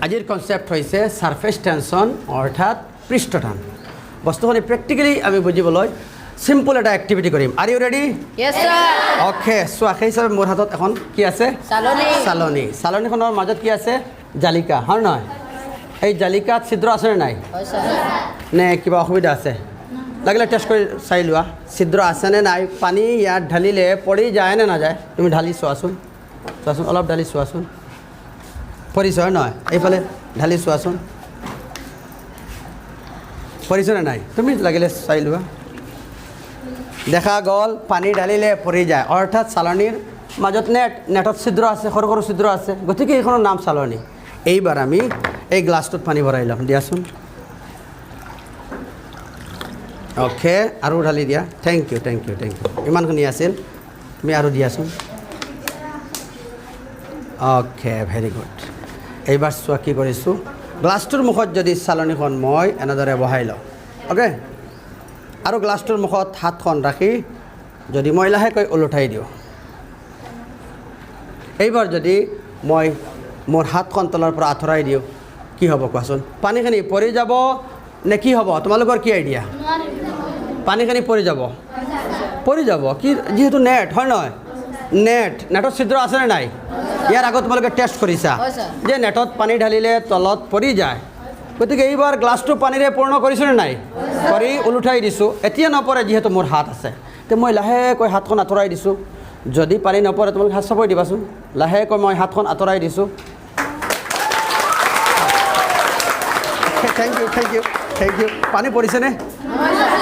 আজিৰ কনচেপ্ট হৈছে surface tension অৰ্থাৎ পৃষ্ঠটান বস্তুখিনি প্ৰেক্টিকেলি আমি বুজিবলৈ সিম্পল এটা এক্টিভিটি কৰিম are you ready Yes, sir. Okay চোৱা সেই হিচাপে মোৰ হাতত এখন কি আছে চালনী। চালনী চালনীখনৰ মাজত কি আছে জালিকা হয় নহয় এই জালিকাত ছিদ্ৰ আছেনে নাই হয়, sir. নে কিবা অসুবিধা আছে লাগিলে টেষ্ট কৰি চাই লোৱা ছিদ্ৰ আছেনে নাই পানী ইয়াত ঢালিলে পৰি যায় নে নাযায় তুমি ঢালি চোৱাচোন চোৱাচোন অলপ ঢালি চোৱাচোন পৰিছে হয় নহয় এইফালে ঢালি চোৱাচোন পৰিছেনে নাই তুমি লাগিলে চাই লোৱা দেখা গ'ল পানী ঢালিলে পৰি যায় অৰ্থাৎ চালনীৰ মাজত নেটত ছিদ্ৰ আছে সৰু সৰু ছিদ্ৰ আছে গতিকে এইখনৰ নাম চালনী এইবাৰ আমি এই গ্লাছটোত পানী ভৰাই ল'ম দিয়াচোন অ'কে আৰু ঢালি দিয়া থেংক ইউ ইমানখিনি আছিল তুমি আৰু দিয়াচোন অ'কে ভেৰি গুড এইবাৰ চোৱা কি কৰিছোঁ গ্লাছটোৰ মুখত যদি চালনীখন মই এনেদৰে বহাই লওঁ অ'কে আৰু গ্লাছটোৰ মুখত হাতখন ৰাখি যদি মই লাহেকৈ ওলোটাই দিওঁ এইবাৰ যদি মই মোৰ হাতখন তলৰ পৰা আঁতৰাই দিওঁ কি হ'ব কোৱাচোন পানীখিনি পৰি যাব নে কি হ'ব তোমালোকৰ কি আইডিয়া পানীখিনি পৰি যাব কি যিহেতু নেট হয় নহয় নেটত ছিদ্ৰ আছেনে নাই ইয়াৰ আগত তোমালোকে টেষ্ট কৰিছা হয়, sir. যে নেটত পানী ঢালিলে তলত পৰি যায় গতিকে এইবাৰ গ্লাছটো পানীৰে পূৰ্ণ কৰিছোঁনে নাই কৰি ওলোটাই দিছোঁ এতিয়া নপৰে যিহেতু মোৰ হাত আছে তে মই লাহেকৈ হাতখন আঁতৰাই দিছোঁ যদি পানী নপৰে তোমালোকে হাত চাপৰি দিবাচোন লাহেকৈ মই হাতখন আঁতৰাই দিছোঁ থেংক ইউ পানী পৰিছেনে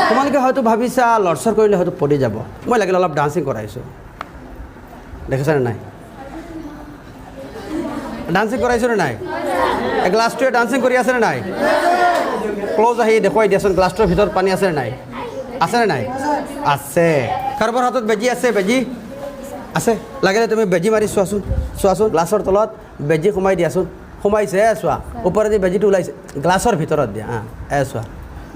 তোমালোকে হয়তো ভাবিছা লৰচৰ কৰিলে হয়তো পৰি যাব মই লাগিলে অলপ ডান্সিং কৰাইছোঁ দেখিছানে নাই ডান্সিং কৰাইছোঁনে নাই এই গ্লাছটোৱে ডান্সিং কৰি আছেনে নাই ক্ল'জ আহি দেখুৱাই দিয়াচোন গ্লাছটোৰ ভিতৰত পানী আছেনে নাই আছে কাৰোবাৰ হাতত বেজী আছে লাগিলে তুমি বেজী মাৰি চোৱাচোন গ্লাছৰ তলত বেজী সোমাই দিয়াচোন সোমাইছে চোৱা ওপৰেদি বেজীটো ওলাইছে গ্লাছৰ ভিতৰত দিয়া চোৱা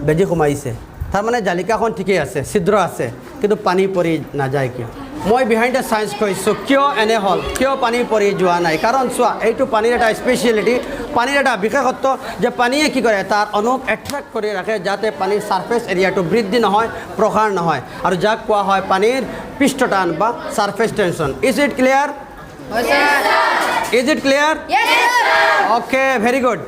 বেজী সোমাইছে তাৰমানে জালিকাখন ঠিকেই আছে ছিদ্ৰ আছে কিন্তু পানী পৰি নাযায় কিয় মই বিহাইণ্ড দ্য চায়েন্স কৈছোঁ কিয় এনে হ'ল কিয় পানী পৰি যোৱা নাই কাৰণ চোৱা এইটো পানীৰ এটা স্পেচিয়েলিটি পানীৰ এটা বিশেষত্ব যে পানীয়ে কি কৰে তাৰ অনুক এট্ৰেক্ট কৰি ৰাখে যাতে পানীৰ ছাৰ্ফেচ এৰিয়াটো বৃদ্ধি নহয় প্ৰসাৰ নহয় আৰু যাক কোৱা হয় পানীৰ পৃষ্ঠটান বা surface tension is it clear হয়, sir. Is it clear Yes, sir. Okay very good